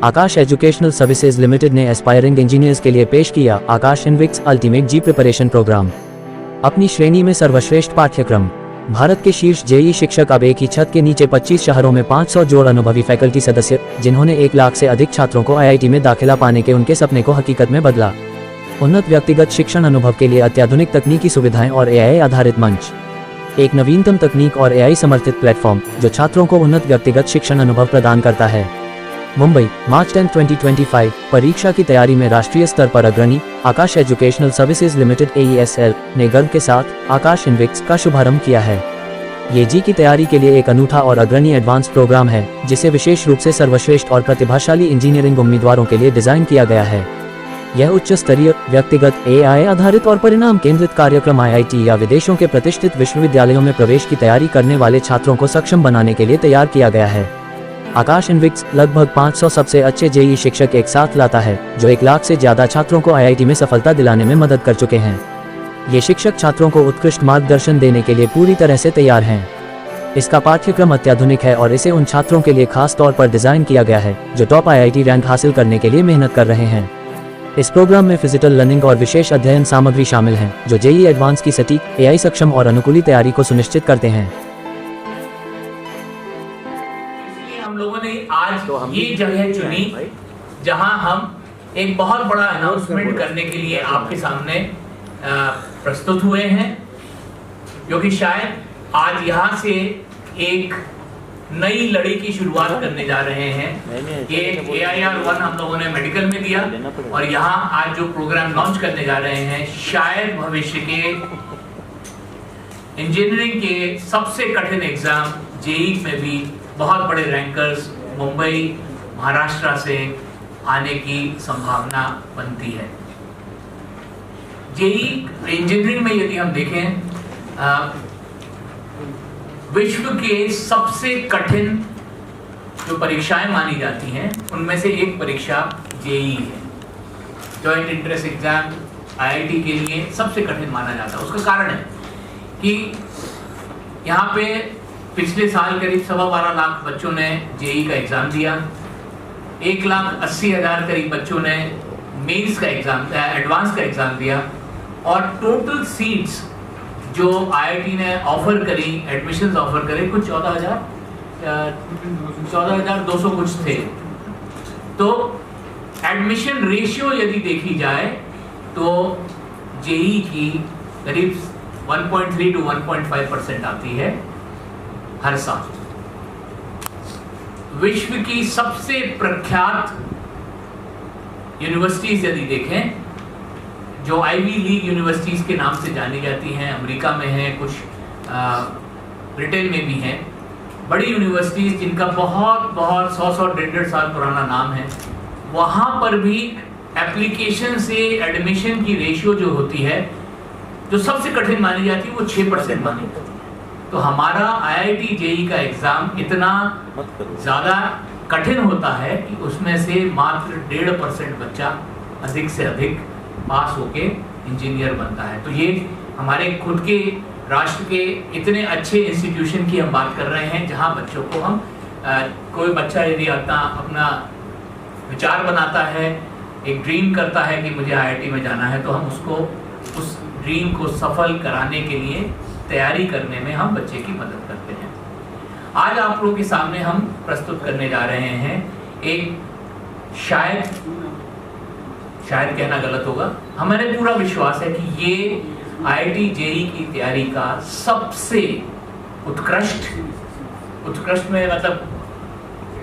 आकाश educational services limited ने aspiring engineers के लिए पेश किया आकाश इनविक्स अल्टीमेट जी प्रिपरेशन प्रोग्राम। अपनी श्रेणी में सर्वश्रेष्ठ पाठ्यक्रम। भारत के शीर्ष जेई शिक्षक अब एक ही छत के नीचे 25 शहरों में 500 जोड़ अनुभवी फैकल्टी सदस्य, जिन्होंने 1 लाख से अधिक छात्रों को आईआईटी में दाखिला पाने के उनके सपने को हकीकत में बदला। उन्नत व्यक्तिगत शिक्षण अनुभव के लिए अत्याधुनिक तकनीकी सुविधाएं और एआई आधारित मंच। एक नवीनतम तकनीक और एआई समर्थित प्लेटफॉर्म जो छात्रों को उन्नत व्यक्तिगत शिक्षण अनुभव प्रदान करता है। मुंबई, मार्च 10, 2025। परीक्षा की तैयारी में राष्ट्रीय स्तर पर अग्रणी आकाश एजुकेशनल सर्विसेज लिमिटेड AESL ने गर्व के साथ आकाश इनविक्स का शुभारंभ किया है। ये जी की तैयारी के लिए एक अनूठा और अग्रणी एडवांस प्रोग्राम है, जिसे विशेष रूप से सर्वश्रेष्ठ और प्रतिभाशाली इंजीनियरिंग उम्मीदवारों के लिए डिजाइन किया गया है। यह उच्च स्तरीय, व्यक्तिगत, एआई आधारित और परिणाम केंद्रित कार्यक्रम आईआईटी या विदेशों के प्रतिष्ठित विश्वविद्यालयों में प्रवेश की तैयारी करने वाले छात्रों को सक्षम बनाने के लिए तैयार किया गया है। आकाश इनविक्स लगभग 500 सबसे अच्छे जेई शिक्षक एक साथ लाता है, जो 1 लाख से ज्यादा छात्रों को आईआईटी में सफलता दिलाने में मदद कर चुके हैं। ये शिक्षक छात्रों को उत्कृष्ट मार्गदर्शन देने के लिए पूरी तरह से तैयार हैं। इसका पाठ्यक्रम अत्याधुनिक है और इसे उन छात्रों के लिए खास तौर पर डिजाइन किया गया है जो टॉप आईआईटी रैंक हासिल करने के लिए मेहनत कर रहे हैं। इस प्रोग्राम में फिजिकल लर्निंग और विशेष अध्ययन सामग्री शामिल हैं, जो जेई एडवांस की सटीक, एआई सक्षम और अनुकूली तैयारी को सुनिश्चित करते हैं। हम लोगों ने आज ये जगह चुनी जहां हम एक बहुत बड़ा अनाउंसमेंट करने के लिए आपके सामने प्रस्तुत हुए हैं, क्योंकि शायद आज यहां से एक नई लड़ी की शुरुआत करने जा रहे हैं। ये AIR-1 हम लोगों ने मेडिकल में दिया और यहाँ आज जो प्रोग्राम लॉन्च करने जा रहे हैं, शायद भविष्य के इंजीनियरिंग के सबसे कठिन एग्जाम जेई में भी बहुत बड़े रैंकर्स मुंबई, महाराष्ट्र से आने की संभावना बनती है। जेई इंजीनियरिंग में यदि हम देखें, विश्व के सबसे कठिन जो परीक्षाएं मानी जाती हैं, उनमें से एक परीक्षा जेई है। जॉइंट एंट्रेंस एग्जाम आईआईटी के लिए सबसे कठिन माना जाता है। उसका कारण है कि यहाँ पे पिछले साल करीब 12.25 लाख बच्चों ने जेई का एग्जाम दिया। 1,80,000 करीब बच्चों ने मेंस का एग्जाम, एडवांस का एग्जाम दिया और टोटल सीट्स जो आईआईटी ने ऑफर करी, एडमिशंस ऑफर करे, कुछ 14,200 कुछ थे। तो एडमिशन रेशियो यदि देखी जाए तो जेई की करीब 1.3 to 1.5% आती है हर साल। विश्व की सबसे प्रख्यात यूनिवर्सिटीज यदि देखें, जो आईवी लीग यूनिवर्सिटीज के नाम से जानी जाती हैं, अमेरिका में हैं, कुछ ब्रिटेन में भी हैं, बड़ी यूनिवर्सिटीज जिनका बहुत 100 150 साल पुराना नाम है, वहाँ पर भी एप्लीकेशन से एडमिशन की रेशियो जो होती है, जो सबसे कठिन मानी जाती है, वो 6% मानी जाती है। तो हमारा आईआईटी जेई का एग्जाम इतना ज़्यादा कठिन होता है कि उसमें से मात्र 1.5% बच्चा अधिक से अधिक पास होके इंजीनियर बनता है। तो ये हमारे खुद के राष्ट्र के इतने अच्छे इंस्टीट्यूशन की हम बात कर रहे हैं, जहाँ बच्चों को हम कोई बच्चा यदि अपना विचार बनाता है, एक ड्रीम करता है कि मुझे आईआईटी में जाना है, तो हम उसको उस ड्रीम को सफल कराने के लिए तैयारी करने में हम बच्चे की मदद करते हैं। आज आप लोगों के सामने हम प्रस्तुत करने जा रहे हैं एक शायद कहना गलत होगा, हमारे पूरा विश्वास है कि ये आईआईटी जेई की तैयारी का सबसे उत्कृष्ट में, मतलब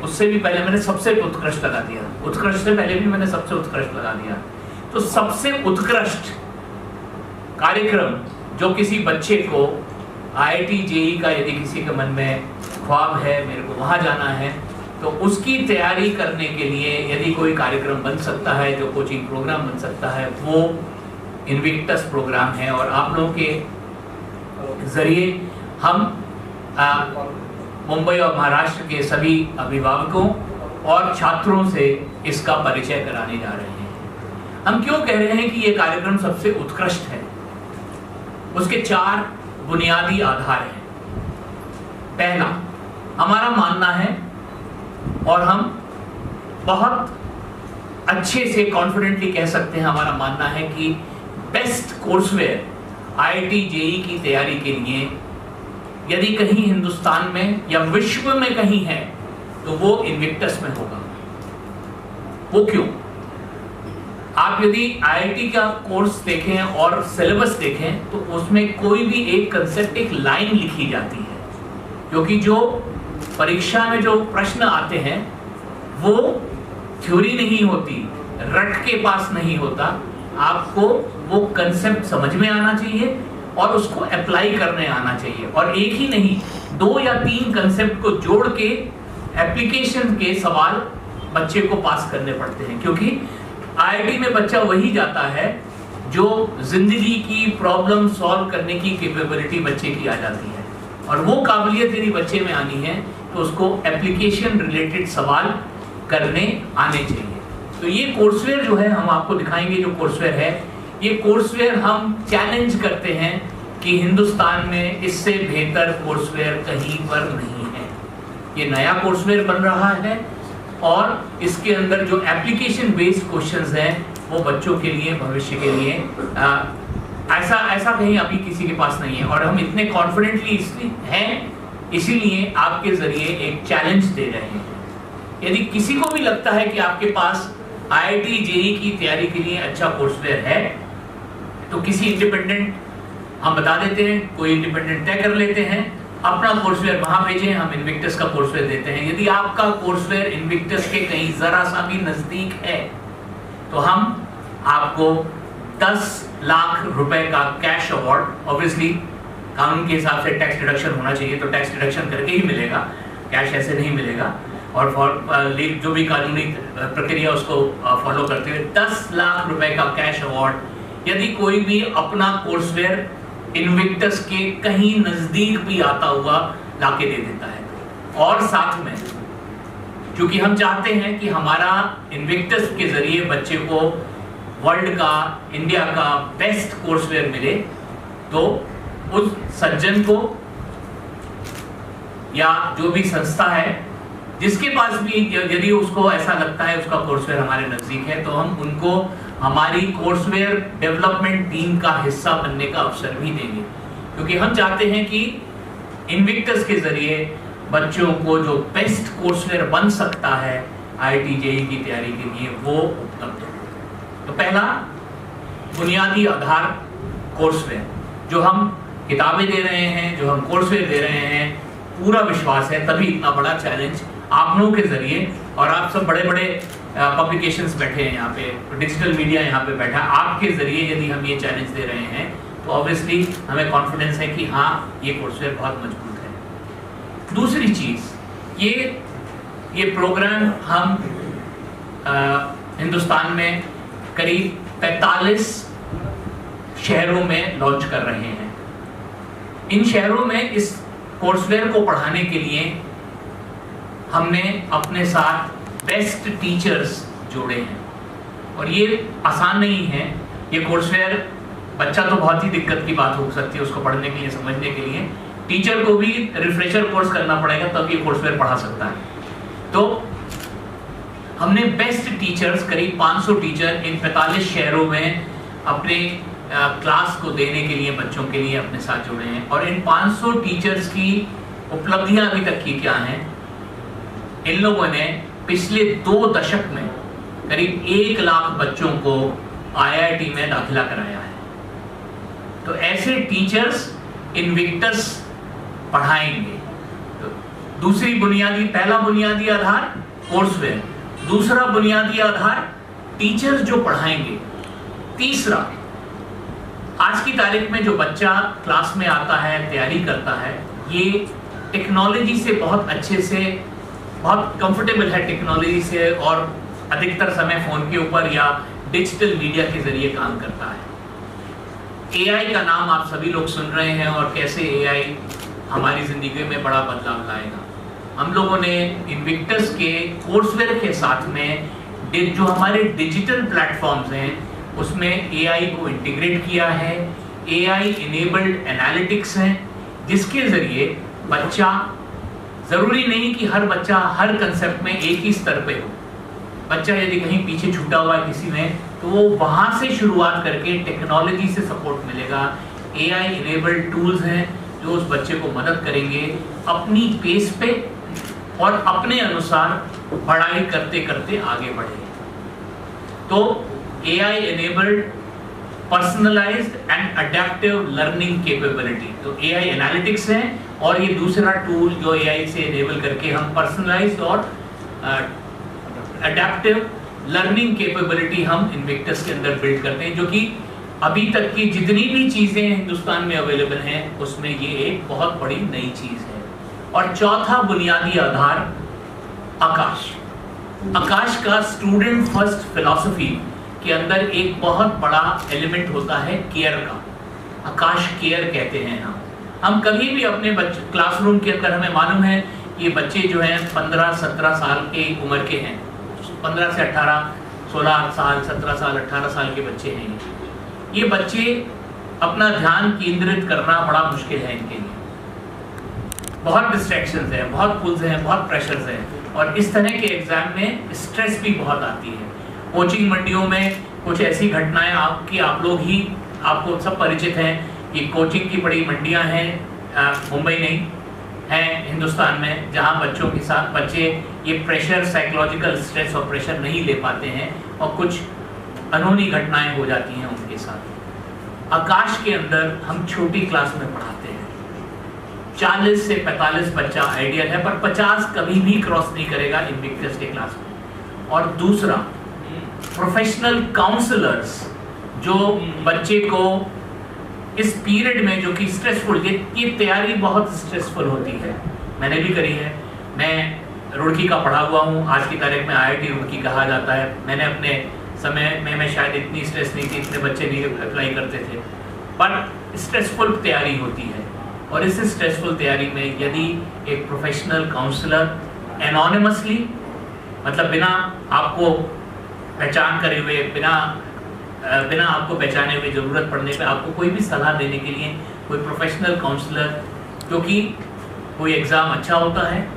उससे भी पहले मैंने सबसे उत्कृष्ट लगा दिया, उत्कृष्ट से पहले भी मैंने सबसे उत्कृष्ट लगा दिया। तो सबसे उत्कृष्ट कार्यक्रम जो किसी बच्चे को आईआईटी जेई का, यदि किसी के मन में ख्वाब है मेरे को वहाँ जाना है, तो उसकी तैयारी करने के लिए यदि कोई कार्यक्रम बन सकता है, जो कोचिंग प्रोग्राम बन सकता है, वो इनविक्टस प्रोग्राम है। और आप लोगों के जरिए हम मुंबई और महाराष्ट्र के सभी अभिभावकों और छात्रों से इसका परिचय कराने जा रहे हैं। हम क्यों कह रहे हैं कि ये कार्यक्रम सबसे उत्कृष्ट है? उसके 4 बुनियादी आधार हैं। पहला, हमारा मानना है और हम बहुत अच्छे से कॉन्फिडेंटली कह सकते हैं, हमारा मानना है कि बेस्ट कोर्सवेयर आईआईटी जेईई की तैयारी के लिए यदि कहीं हिंदुस्तान में या विश्व में कहीं है तो वो इन्विक्टस में होगा। वो क्यों? आप यदि आईआईटी का कोर्स देखें और सिलेबस देखें तो उसमें कोई भी एक कंसेप्ट, एक लाइन लिखी जाती है, क्योंकि जो परीक्षा में जो प्रश्न आते हैं वो थ्योरी नहीं होती, रट के पास नहीं होता। आपको वो कंसेप्ट समझ में आना चाहिए और उसको अप्लाई करने आना चाहिए, और एक ही नहीं 2 या 3 कंसेप्ट को जोड़ के एप्लीकेशन के सवाल बच्चे को पास करने पड़ते हैं, क्योंकि आईआईटी में बच्चा वही जाता है जो जिंदगी की प्रॉब्लम सॉल्व करने की कैपेबिलिटी बच्चे की आ जाती है, और वो काबिलियत यदि बच्चे में आनी है तो उसको एप्लीकेशन रिलेटेड सवाल करने आने चाहिए। तो ये कोर्सवेयर जो है हम आपको दिखाएंगे, जो कोर्सवेयर है, ये कोर्सवेयर हम चैलेंज करते हैं कि हिंदुस्तान में इससे बेहतर कोर्सवेयर कहीं पर नहीं है। ये नया कोर्सवेयर बन रहा है और इसके अंदर जो एप्लीकेशन बेस्ड क्वेश्चंस हैं वो बच्चों के लिए, भविष्य के लिए ऐसा कहीं अभी किसी के पास नहीं है, और हम इतने कॉन्फिडेंटली इसलिए हैं, इसीलिए आपके जरिए एक चैलेंज दे रहे हैं। यदि किसी को भी लगता है कि आपके पास आईआईटी जेईई की तैयारी के लिए अच्छा कोर्सवेयर है तो किसी इंडिपेंडेंट, हम बता देते हैं, कोई इंडिपेंडेंट तय कर लेते हैं, अपना कोर्सवेयर वहां भेजें, हम इन्विक्टस का कोर्सवेयर देते हैं। यदि आपका कोर्सवेयर इन्विक्टस के कहीं जरा सा भी नजदीक है तो हम आपको 10 लाख रुपए का कैश अवार्ड, ऑब्वियसली कानून के हिसाब से टैक्स डिडक्शन होना चाहिए तो टैक्स डिडक्शन करके ही मिलेगा, कैश ऐसे नहीं मिलेगा, और जो भी कानूनी प्रक्रिया उसको फॉलो करते हुए 10 लाख रुपए का कैश अवार्ड यदि कोई भी अपना कोर्सवेयर इन्विक्टस के कहीं नजदीक भी आता हुआ लाके दे देता है। और साथ में क्योंकि हम चाहते हैं कि हमारा इन्विक्टस के जरिए बच्चे को वर्ल्ड का, इंडिया का बेस्ट कोर्सवेयर मिले, तो उस सज्जन को या जो भी संस्था है जिसके पास भी यदि उसको ऐसा लगता है उसका कोर्सवेयर हमारे नजदीक है, तो हम उनको हमारी कोर्सवेयर डेवलपमेंट टीम का हिस्सा बनने का अवसर भी देंगे, क्योंकि हम चाहते हैं कि इन्विक्टस के जरिए बच्चों को जो बेस्ट कोर्सवेयर बन सकता है आईआईटी जेईई की तैयारी के लिए वो उपलब्ध हो। तो पहला बुनियादी आधार कोर्सवेयर, जो हम किताबें दे रहे हैं, जो हम कोर्सवेयर दे रहे हैं, पूरा विश्वास है तभी इतना बड़ा चैलेंज आप लोगों के जरिए, और आप सब बड़े बड़े पब्लिकेशंस बैठे हैं यहाँ पे, डिजिटल मीडिया यहाँ पे बैठा है, आपके जरिए यदि हम ये चैलेंज दे रहे हैं तो ऑब्वियसली हमें कॉन्फिडेंस है कि हाँ ये कोर्सवेयर बहुत मजबूत है। दूसरी चीज, ये प्रोग्राम हम हिंदुस्तान में करीब 45 शहरों में लॉन्च कर रहे हैं। इन शहरों में इस कोर्सवेयर को पढ़ाने के लिए हमने अपने साथ बेस्ट टीचर्स जोड़े हैं, और ये आसान नहीं है। ये कोर्सवेयर, बच्चा तो बहुत ही दिक्कत की बात हो सकती है उसको पढ़ने के लिए, समझने के लिए, टीचर को भी रिफ्रेशर कोर्स करना पड़ेगा तब ये कोर्सवेयर पढ़ा सकता है। तो हमने बेस्ट टीचर्स, करीब 500 टीचर इन 45 शहरों में अपने क्लास को देने के लिए, बच्चों के लिए अपने साथ जोड़े हैं। और इन 500 टीचर्स की उपलब्धियां अभी तक की क्या हैं? इन लोगों ने पिछले 2 दशक में करीब 1 लाख बच्चों को आईआईटी में दाखिला कराया है। तो ऐसे टीचर्स इन्विक्टस पढ़ाएंगे। तो पहला बुनियादी आधार कोर्सवेयर, दूसरा बुनियादी आधार टीचर्स जो पढ़ाएंगे, तीसरा आज की तारीख में जो बच्चा क्लास में आता है, तैयारी करता है, ये टेक्नोलॉजी से बहुत अच्छे से, बहुत कंफर्टेबल है टेक्नोलॉजी से, और अधिकतर समय फोन के ऊपर या डिजिटल मीडिया के जरिए काम करता है। एआई का नाम आप सभी लोग सुन रहे हैं, और कैसे एआई हमारी जिंदगी में बड़ा बदलाव लाएगा। हम लोगों ने इन्विक्टस के कोर्सवेयर के साथ में जो हमारे डिजिटल प्लेटफॉर्म्स हैं उसमें एआई को इंटीग्रेट किया है। एआई इनेबल्ड एनालिटिक्स है, जिसके जरिए बच्चा, जरूरी नहीं कि हर बच्चा हर कंसेप्ट में एक ही स्तर पे हो, बच्चा यदि कहीं पीछे छूटा हुआ है किसी में, तो वो वहाँ से शुरुआत करके टेक्नोलॉजी से सपोर्ट मिलेगा। AI इनेबल्ड टूल्स हैं जो उस बच्चे को मदद करेंगे अपनी पेस पे और अपने अनुसार पढ़ाई करते करते आगे बढ़े। तो AI enabled personalised and adaptive learning capability, तो AI एनालिटिक्स है और ये दूसरा टूल जो AI से इनेबल करके हम पर्सनलाइज्ड और अडेप्टिव लर्निंग कैपेबिलिटी हम इन्विक्टस के अंदर बिल्ड करते हैं, जो कि अभी तक की जितनी भी चीजें हिंदुस्तान में अवेलेबल हैं उसमें ये एक बहुत बड़ी नई चीज है। और चौथा बुनियादी आधार आकाश। आकाश का स्टूडेंट फर्स्ट फिलॉसफी के अंदर एक बहुत बड़ा एलिमेंट होता है केयर का। आकाश केयर कहते हैं हम कभी भी अपने बच्चे क्लासरूम के अंदर, हमें मालूम है ये बच्चे जो हैं 15-17 साल के उम्र के हैं, 15 से 18, 16 साल, 17 साल, 18 साल के बच्चे हैं। ये बच्चे अपना ध्यान केंद्रित करना बड़ा मुश्किल है इनके लिए। बहुत डिस्ट्रैक्शंस हैं, बहुत पुल्स हैं, बहुत प्रेशर्स हैं और इस तरह के एग्जाम में स्ट्रेस भी बहुत आती है। कोचिंग मंडियों में कुछ ऐसी घटनाएं आपको सब परिचित हैं कि कोचिंग की बड़ी मंडियां हैं, मुंबई नहीं हैं हिंदुस्तान में, जहां बच्चों के साथ बच्चे ये प्रेशर, साइकोलॉजिकल स्ट्रेस और प्रेशर नहीं ले पाते हैं और कुछ अनहोनी घटनाएं हो जाती हैं उनके साथ। आकाश के अंदर हम छोटी क्लास में पढ़ाते हैं, 40 से 45 बच्चा आइडियल है, पर 50 कभी भी क्रॉस नहीं करेगा इन्विक्टस के क्लास में। और दूसरा, प्रोफेशनल काउंसलर्स जो बच्चे को इस पीरियड में, जो कि स्ट्रेसफुल, ये तैयारी बहुत स्ट्रेसफुल होती है, मैंने भी करी है। मैं रुड़की का पढ़ा हुआ हूँ, आज की तारीख में IIT रुड़की कहा जाता है। मैंने अपने समय में मैं शायद इतनी स्ट्रेस नहीं थी, इतने बच्चे नहीं अप्लाई करते थे, पर स्ट्रेसफुल तैयारी होती है। और इस स्ट्रेसफुल तैयारी में यदि एक प्रोफेशनल काउंसलर एनोनिमसली, मतलब बिना आपको पहचान करे हुए, बिना आपको पहचाने हुए, ज़रूरत पड़ने पे आपको कोई भी सलाह देने के लिए कोई प्रोफेशनल काउंसलर, क्योंकि कोई एग्ज़ाम अच्छा होता है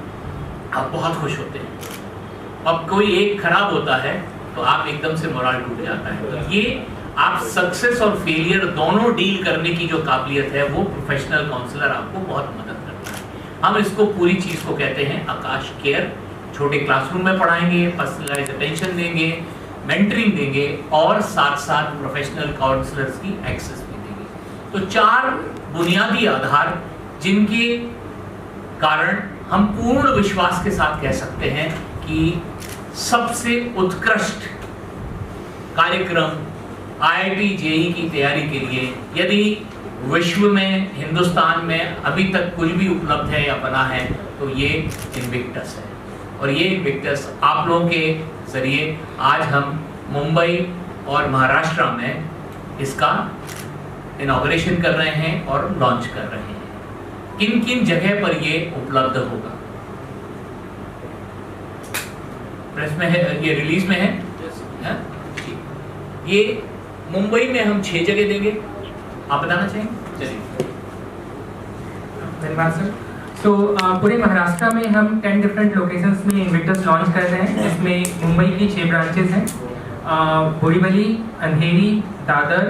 आप बहुत खुश होते हैं, अब कोई एक खराब होता है तो आप एकदम से मोरल टूट जाता है। तो ये आप सक्सेस और फेलियर दोनों डील करने की जो काबिलियत है वो प्रोफेशनल काउंसलर आपको बहुत मदद करता है। हम इसको पूरी चीज़ को कहते हैं आकाश केयर। छोटे क्लासरूम में पढ़ाएंगे, पर्सनलाइज अटेंशन देंगे, मेंटरिंग देंगे और साथ साथ प्रोफेशनल काउंसलर्स की एक्सेस भी देंगे। तो 4 बुनियादी आधार जिनके कारण हम पूर्ण विश्वास के साथ कह सकते हैं कि सबसे उत्कृष्ट कार्यक्रम IIT JEE की तैयारी के लिए यदि विश्व में, हिंदुस्तान में अभी तक कुछ भी उपलब्ध है या बना है तो ये इन्विक्टस है। और ये इन्विक्टस आप लोगों के जरिए आज हम मुंबई और महाराष्ट्र में इसका इनॉग्रेशन कर रहे हैं और लॉन्च कर रहे हैं। किन किन जगह पर ये उपलब्ध होगा? प्रेस में है, ये रिलीज में है, ये मुंबई में हम 6 जगह देंगे। आप बताना चाहेंगे? चलिए। धन्यवाद सर। तो पूरे महाराष्ट्र में हम 10 डिफरेंट लोकेशंस में इन्विक्टस लॉन्च कर रहे हैं। इसमें मुंबई की 6 ब्रांचेस हैं, बोरीवली, अंधेरी, दादर,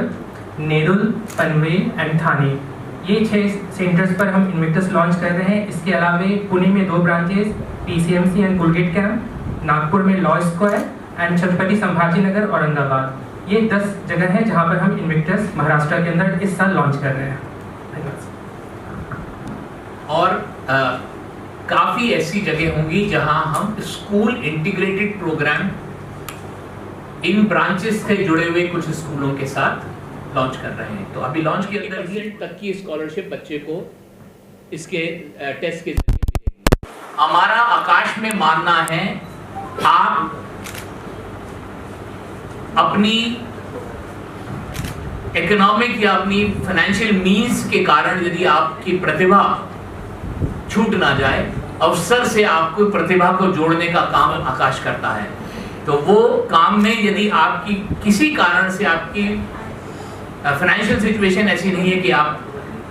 नेरुल, पनवेल एंड थाने। ये 6 सेंटर्स पर हम इन्विक्टस लॉन्च कर रहे हैं। इसके अलावा पुणे में 2 ब्रांचेस, PCMC एंड कुलगेट कैंप, नागपुर में law square and Chhatrapati Sambhaji Nagar, Aurangabad. ये 10 जगह है जहाँ पर हम इन्विक्टस महाराष्ट्र के अंदर इस साल लॉन्च कर रहे हैं। धन्यवाद। और काफ़ी ऐसी जगह होंगी जहां हम स्कूल इंटीग्रेटेड प्रोग्राम इन ब्रांचेस से जुड़े हुए कुछ स्कूलों के साथ लॉन्च कर रहे हैं। तो अभी लॉन्च के अंदर ही तक की स्कॉलरशिप बच्चे को इसके टेस्ट के जरिए मिलेगी। हमारा आकाश में मानना है, आप अपनी इकोनॉमिक या अपनी फाइनेंशियल मीन्स के कारण यदि आपकी प्रतिभा छूट ना जाए, अवसर से आपको प्रतिभा को जोड़ने का काम आकाश करता है। तो वो काम में यदि आपकी किसी कारण से आपकी फाइनेंशियल सिचुएशन ऐसी नहीं है कि आप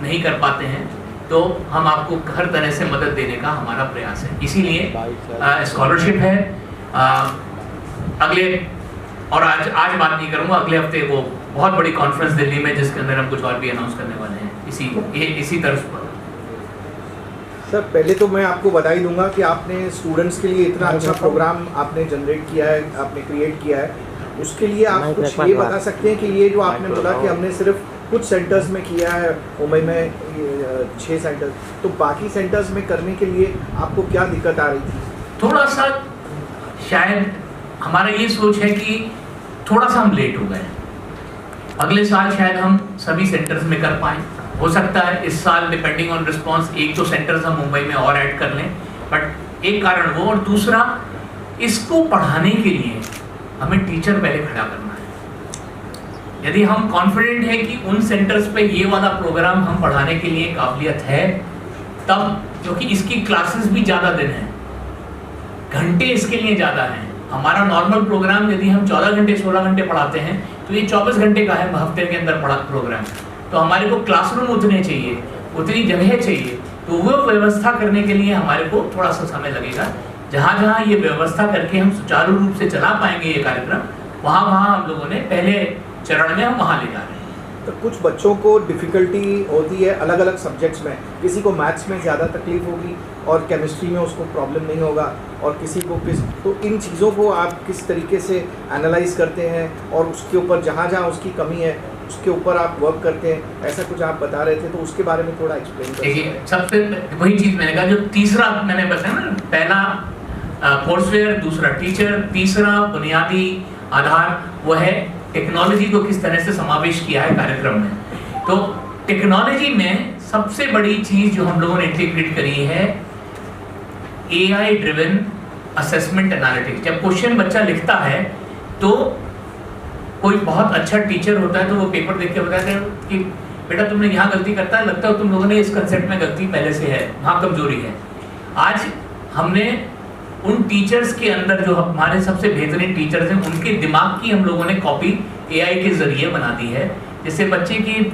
नहीं कर पाते हैं, तो हम आपको हर तरह से मदद देने का हमारा प्रयास है। इसीलिए स्कॉलरशिप है, अगले और आज बात नहीं करूंगा, अगले हफ्ते वो बहुत बड़ी कॉन्फ्रेंस दिल्ली में जिसके अंदर हम कुछ और भी अनाउंस करने वाले हैं इसी तर्ज पर। सर पहले तो मैं आपको बधाई दूंगा कि आपने स्टूडेंट्स के लिए इतना अच्छा प्रोग्राम आपने जनरेट किया है, आपने क्रिएट किया है। उसके लिए आप कुछ ये बता सकते हैं कि ये जो आपने बोला कि हमने सिर्फ कुछ सेंटर्स में किया है, मुंबई में 6 सेंटर्स, तो बाकी सेंटर्स में करने के लिए आपको क्या दिक्कत आ रही थी? थोड़ा सा शायद हमारा ये सोच है कि थोड़ा सा हम लेट हो गए। अगले साल शायद हम सभी सेंटर्स में कर पाएँ, हो सकता है इस साल डिपेंडिंग ऑन रिस्पांस 1-2 सेंटर्स हम मुंबई में और ऐड कर लें, बट एक कारण वो, और दूसरा इसको पढ़ाने के लिए हमें टीचर पहले खड़ा करना है। यदि हम कॉन्फिडेंट है कि उन सेंटर्स पे ये वाला प्रोग्राम हम पढ़ाने के लिए काबिलियत है, तब क्योंकि इसकी क्लासेस भी ज़्यादा दिन हैं, घंटे इसके लिए ज़्यादा हैं। हमारा नॉर्मल प्रोग्राम यदि हम 14 घंटे 16 घंटे पढ़ाते हैं तो ये 24 घंटे का है हफ्ते के अंदर पढ़ा प्रोग्राम। तो हमारे को क्लासरूम उतने चाहिए, उतनी जगह चाहिए, तो वो व्यवस्था करने के लिए हमारे को थोड़ा सा समय लगेगा। जहाँ जहाँ ये व्यवस्था करके हम सुचारू रूप से चला पाएंगे ये कार्यक्रम, वहाँ वहाँ हम लोगों ने पहले चरण में हम वहाँ ले जा रहे हैं। तो कुछ बच्चों को डिफ़िकल्टी होती है अलग अलग सब्जेक्ट्स में, किसी को मैथ्स में ज़्यादा तकलीफ होगी और केमिस्ट्री में उसको प्रॉब्लम नहीं होगा, और किसी को तो इन चीज़ों को आप किस तरीके से एनालाइज करते हैं और उसके ऊपर जहाँ जहाँ उसकी कमी है उसके ऊपर आप वर्क करते हैं, ऐसा कुछ आप बता रहे थे, तो उसके बारे में थोड़ा एक्सप्लेन करिए। देखिए, सबसे वही चीज़ मैंने कहा, जो तीसरा मैंने बताया ना, पहला कोर्सवेयर, दूसरा टीचर, तीसरा बुनियादी आधार वो है टेक्नोलॉजी को किस तरह से समावेश किया है कार्यक्रम में। तो टेक्नोलॉजी में सबसे बड़ी चीज़ जो हम लोगों ने इंटीग्रेट करी है AI ड्रिवन असेसमेंट एनालिटिक्स। जब क्वेश्चन बच्चा लिखता है तो कोई बहुत अच्छा टीचर होता है तो वो पेपर देख के बताता है कि बेटा तुमने यहाँ गलती करता है, लगता है तुम लोगों ने इस कंसेप्ट में गलती पहले से है, वहाँ कमजोरी है। आज हमने उन टीचर्स के अंदर जो हमारे सबसे बेहतरीन टीचर्स हैं उनके दिमाग की हम लोगों ने कॉपी AI के जरिए बना दी है, जिससे बच्चे की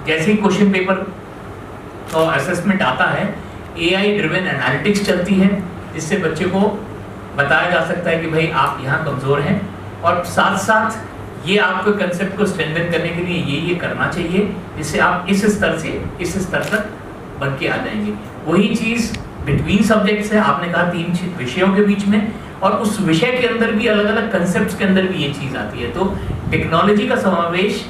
जैसे ही क्वेश्चन पेपर तो असेसमेंट आता है AI ड्रिवन एनालिटिक्स चलती है, जिससे बच्चे को बताया जा सकता है कि भाई आप यहाँ कमज़ोर हैं, और साथ साथ ये आपको कंसेप्ट को स्ट्रेंथन करने के लिए ये करना चाहिए, जिससे आप इस स्तर से इस स्तर तक बन के आ जाएंगे। वही चीज़ बिटवीन सब्जेक्ट्स है, आपने कहा 3 विषयों के बीच में, और उस विषय के अंदर भी अलग अलग कंसेप्ट्स के अंदर भी ये चीज़ आती है। तो टेक्नोलॉजी का समावेश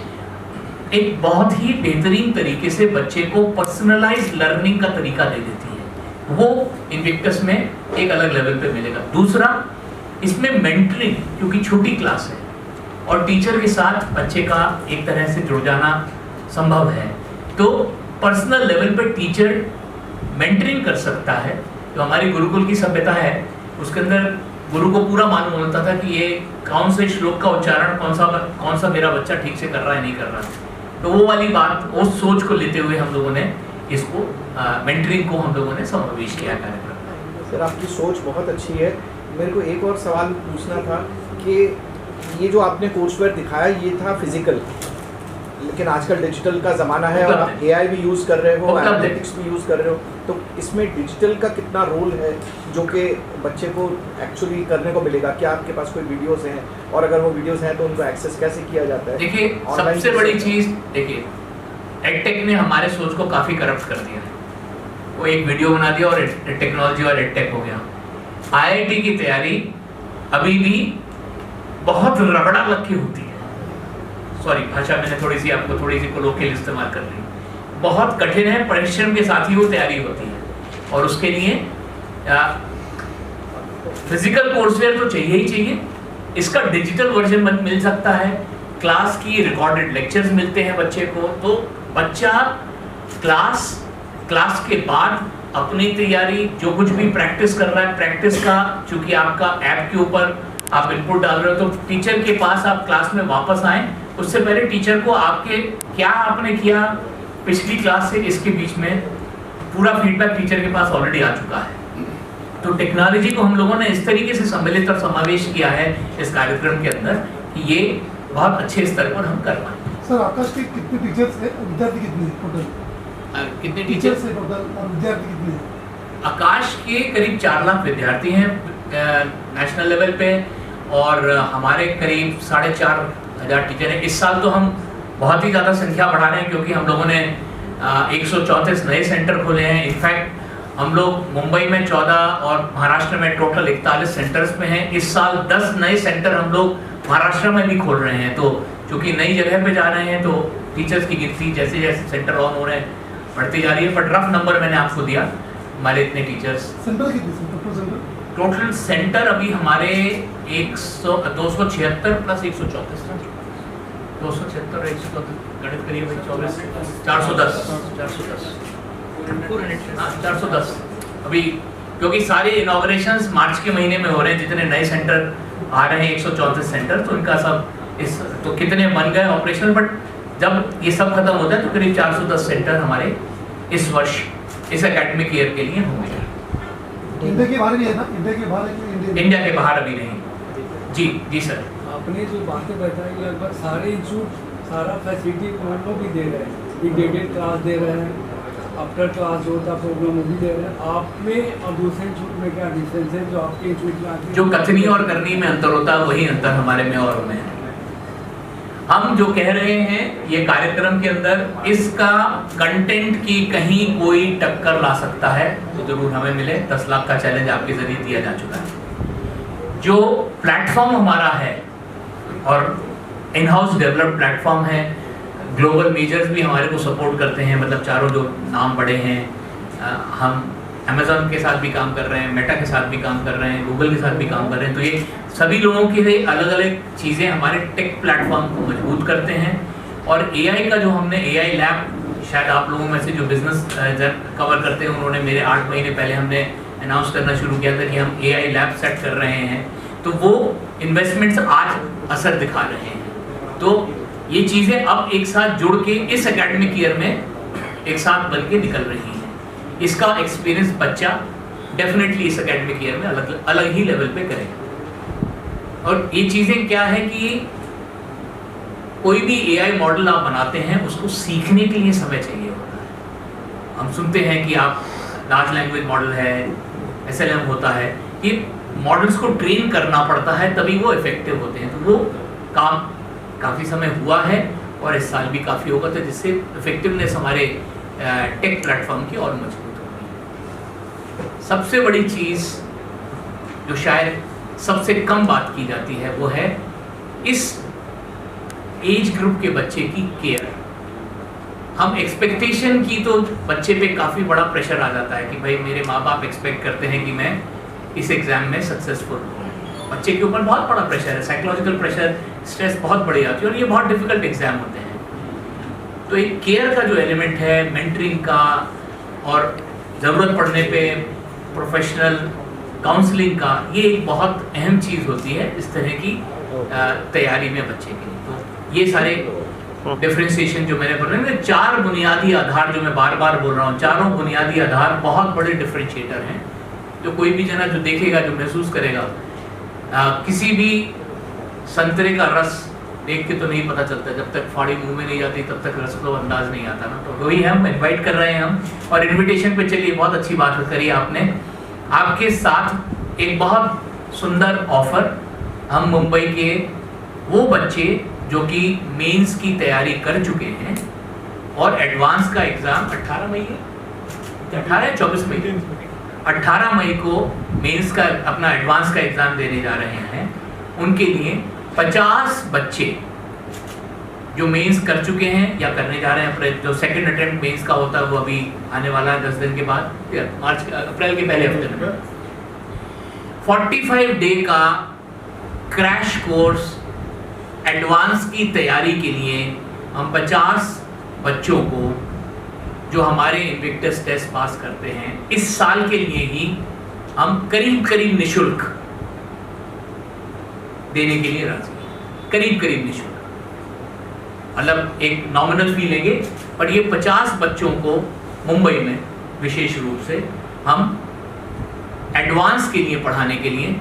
एक बहुत ही बेहतरीन तरीके से बच्चे को पर्सनलाइज लर्निंग का तरीका दे देती है, वो इनविक्टस में एक अलग लेवल पे मिलेगा। दूसरा, इसमें मेंटरिंग, क्योंकि छोटी क्लास है और टीचर के साथ बच्चे का एक तरह से जुड़ जाना संभव है, तो पर्सनल लेवल पे टीचर मेंटरिंग कर सकता है। जो हमारी गुरुकुल की सभ्यता है उसके अंदर गुरु को पूरा मालूम होता था कि ये कौन से श्लोक का उच्चारण कौन सा मेरा बच्चा ठीक से कर रहा है नहीं कर रहा है। तो वो वाली बात, उस सोच को लेते हुए हम लोगों ने इसको मेंटरिंग को हम लोगों ने समावेश किया कार्यक्रम। सर आपकी सोच बहुत अच्छी है। मेरे को एक और सवाल पूछना था कि ये जो आपने कोर्सवेयर दिखाया ये था फिजिकल, लेकिन आजकल डिजिटल का ज़माना है और आप AI भी यूज़ कर रहे हो, एनालिटिक्स भी यूज़ कर रहे हो, तो इसमें डिजिटल का कितना रोल है जो कि बच्चे को एक्चुअली करने को मिलेगा? क्या आपके पास कोई वीडियोस हैं, और अगर वो वीडियोस हैं तो उनको एक्सेस कैसे किया जाता है? देखिए, सबसे बड़ी चीज़, देखिए एडटेक ने हमारे सोच को काफ़ी करप्ट कर दिया है। वो एक वीडियो बना दिया और टेक्नोलॉजी और एडटेक हो गया। IIT की तैयारी अभी भी बहुत रगड़ा लग के होती है, सॉरी भाषा मैंने थोड़ी सी कोलोकियल इस्तेमाल कर ली, बहुत कठिन है, परिश्रम के साथ ही वो तैयारी होती है, और उसके लिए फिजिकल कोर्सवेयर तो चाहिए ही चाहिए। इसका डिजिटल वर्जन मिल सकता है, क्लास की रिकॉर्डेड लेक्चर्स मिलते हैं बच्चे को, तो बच्चा क्लास के बाद अपनी तैयारी जो कुछ भी प्रैक्टिस कर रहा है, प्रैक्टिस का चूंकि आपका ऐप के ऊपर आप इनपुट डाल रहे हो, तो टीचर के पास आप क्लास में वापस आए, उससे पहले टीचर को आपके क्या आपने किया पिछली क्लास से इसके बीच में पूरा फीडबैक टीचर के पास ऑलरेडी आ चुका है। तो टेक्नोलॉजी को हम लोगों ने इस तरीके से सम्मिलित और समावेश किया है इस कार्यक्रम के अंदर कि ये बहुत अच्छे स्तर पर हम कर पाए। सर आकाश के कितने टीचर्स हैं, विद्यार्थी कितने हैं टोटल? कितने टीचर्स हैं टोटल और विद्यार्थी कितने हैं? आकाश के करीब 4 लाख विद्यार्थी हैं नेशनल लेवल पे, और हमारे करीब 4,500 टीचर हैं। इस साल तो हम बहुत ही ज़्यादा संख्या बढ़ा रहे हैं क्योंकि हम लोगों ने 134 नए सेंटर खोले हैं। इनफैक्ट हम लोग मुंबई में 14 और महाराष्ट्र में टोटल 41 सेंटर्स में हैं। इस साल 10 नए सेंटर हम लोग महाराष्ट्र में भी खोल रहे हैं। तो चूँकि नई जगह पे जा रहे हैं तो टीचर्स की गिनती जैसे जैसे सेंटर ऑन हो रहे हैं बढ़ती जा रही है। बट रफ नंबर मैंने आपको दिया, हमारे इतने टीचर्स। सेंटर कितने टोटल सेंटर अभी हमारे 276 प्लस 134 276 और 134 गणित करिए भाई 24 410 410 अभी, क्योंकि सारे इनॉग्रेशंस मार्च के महीने में हो रहे हैं। जितने नए सेंटर आ रहे हैं 134 सेंटर, तो इनका सब इस तो कितने बन गए ऑपरेशनल। बट जब ये सब खत्म होता है तो करीब 410 सेंटर हमारे इस वर्ष इस एकेडमिक ईयर के लिए होंगे। इंडिया के बाहर भी है ना? इंडिया के बाहर है? इंडिया के बाहर अभी नहीं। जी सर। आपने जो बातें बताई लगभग सारे इंस्टीट्यूट सारा फैसिलिटी प्रोग्राम भी दे रहे हैं, इंटीग्रेटेड क्लास दे रहे हैं, आफ्टर क्लास जो होता प्रोग्राम वो भी दे रहे हैं। आप में और दूसरे इंस्टीट्यूट में क्या डिफरेंस है जो आपके इंस्टीट्यूट में आके? जो कथनी और करनी में अंतर होता है वही अंतर हमारे में और उनमें है। हम जो कह रहे हैं ये कार्यक्रम के अंदर इसका कंटेंट की कहीं कोई टक्कर ला सकता है तो जरूर हमें मिले। 10 लाख का चैलेंज आपके जरिए दिया जा चुका है। जो प्लेटफॉर्म हमारा है और इन हाउस डेवलप्ड प्लेटफॉर्म है, ग्लोबल मेजर्स भी हमारे को सपोर्ट करते हैं। मतलब चारों जो नाम बड़े हैं, हम अमेजोन के साथ भी काम कर रहे हैं, मेटा के साथ भी काम कर रहे हैं, गूगल के साथ भी काम कर रहे हैं। तो ये सभी लोगों की अलग अलग चीज़ें हमारे टेक प्लेटफॉर्म को मजबूत करते हैं। और एआई का जो हमने एआई लैब, शायद आप लोगों में से जो बिजनेस कवर करते हैं उन्होंने मेरे 8 महीने पहले हमने अनाउंस करना शुरू किया था कि हम एआई लैब सेट कर रहे हैं। तो वो इन्वेस्टमेंट्स आज असर दिखा रहे हैं। तो ये चीज़ें अब एक साथ जुड़ के इस एकेडमिक ईयर में एक साथ बन के निकल रही हैं। इसका एक्सपीरियंस बच्चा डेफिनेटली इस एकेडमिक ईयर में अलग ही लेवल पे करेगा। और ये चीज़ें क्या है कि कोई भी एआई मॉडल आप बनाते हैं उसको सीखने के लिए समय चाहिए होता है। हम सुनते हैं कि आप लार्ज लैंग्वेज मॉडल है, एसएलएम होता है, ये मॉडल्स को ट्रेन करना पड़ता है तभी वो इफेक्टिव होते हैं। तो वो काम काफ़ी समय हुआ है और इस साल भी काफ़ी होगा, तो जिससे इफेक्टिवनेस हमारे टेक प्लेटफॉर्म की और मजबूत होगी। सबसे बड़ी चीज़ जो शायद सबसे कम बात की जाती है वो है इस एज ग्रुप के बच्चे की केयर। हम एक्सपेक्टेशन की तो बच्चे पे काफ़ी बड़ा प्रेशर आ जाता है कि भाई मेरे माँ बाप एक्सपेक्ट करते हैं कि मैं इस एग्ज़ाम में सक्सेसफुल हूँ। बच्चे के ऊपर बहुत बड़ा प्रेशर है, साइकोलॉजिकल प्रेशर, स्ट्रेस बहुत बढ़ जाती है और ये बहुत डिफिकल्ट एग्ज़ाम होते हैं। तो एक केयर का जो एलिमेंट है, मेंटरिंग का, और ज़रूरत पड़ने पे प्रोफेशनल काउंसलिंग का, ये एक बहुत अहम चीज़ होती है इस तरह की तैयारी में बच्चे के लिए। तो ये सारे डिफरेंशिएशन जो मैंने बोल रहा हूँ, 4 बुनियादी आधार जो मैं बार बार बोल रहा हूँ, चारों बुनियादी आधार बहुत बड़े डिफरेंशिएटर हैं जो कोई भी जना जो देखेगा, जो महसूस करेगा। किसी भी संतरे का रस देख के तो नहीं पता चलता, जब तक फाड़ी मुंह में नहीं जाती तब तक रस को अंदाज नहीं आता ना। तो वही हम इनवाइट कर रहे हैं हम, और इनविटेशन पे चलिए बहुत अच्छी बात करी आपने। आपके साथ एक बहुत सुंदर ऑफर, हम मुंबई के वो बच्चे जो कि मेंस की तैयारी कर चुके हैं और एडवांस का एग्ज़ाम 18 मई है, 18 या 24 मई, 18 मई को मेंस का अपना एडवांस का एग्ज़ाम देने जा रहे हैं, उनके लिए 50 बच्चे जो मेंस कर चुके हैं या करने जा रहे हैं। जो सेकंड अटेम्प्ट मेंस का होता है वो अभी आने वाला है 10 दिन के बाद, अप्रैल के पहले हफ्ते में। 45 डे का क्रैश कोर्स एडवांस की तैयारी के लिए हम 50 बच्चों को जो हमारे इन्विक्टस टेस्ट पास करते हैं इस साल के लिए ही हम करीब निशुल्क देने के लिए राजी, करीब निशुल्क। मतलब एक नॉमिनल फी लेंगे, पर ये 50 बच्चों को मुंबई में विशेष रूप से हम एडवांस के लिए पढ़ाने के लिए,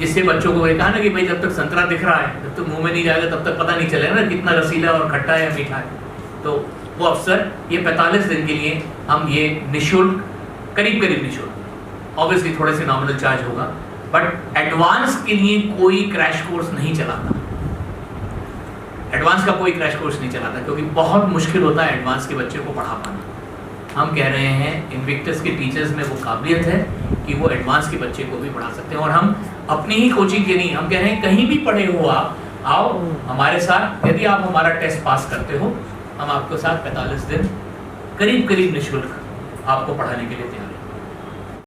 जिससे बच्चों को ये कहा ना कि भाई जब तक संतरा दिख रहा है, जब तक मुंह में नहीं जाएगा तब तक पता नहीं चलेगा ना कितना रसीला और खट्टा है या मीठा है। तो वो अवसर ये 45 दिन के लिए हम ये निशुल्क, करीब निशुल्क, ऑब्वियसली थोड़े से नॉमिनल चार्ज होगा, बट एडवांस के लिए कोई क्रैश कोर्स नहीं चलाता, एडवांस का कोई क्रैश कोर्स नहीं चलाता, क्योंकि बहुत मुश्किल होता है एडवांस के बच्चे को पढ़ा पाना। हम कह रहे हैं इन्विक्टस के टीचर्स में वो काबिलियत है कि वो एडवांस के बच्चे को भी पढ़ा सकते हैं। और हम अपनी ही कोचिंग के नहीं, हम कह रहे हैं कहीं भी पढ़े हो आप, आओ हमारे साथ, यदि आप हमारा टेस्ट पास करते हो हम आपके साथ 45 दिन करीब निःशुल्क आपको पढ़ाने के लिए तैयार हैं।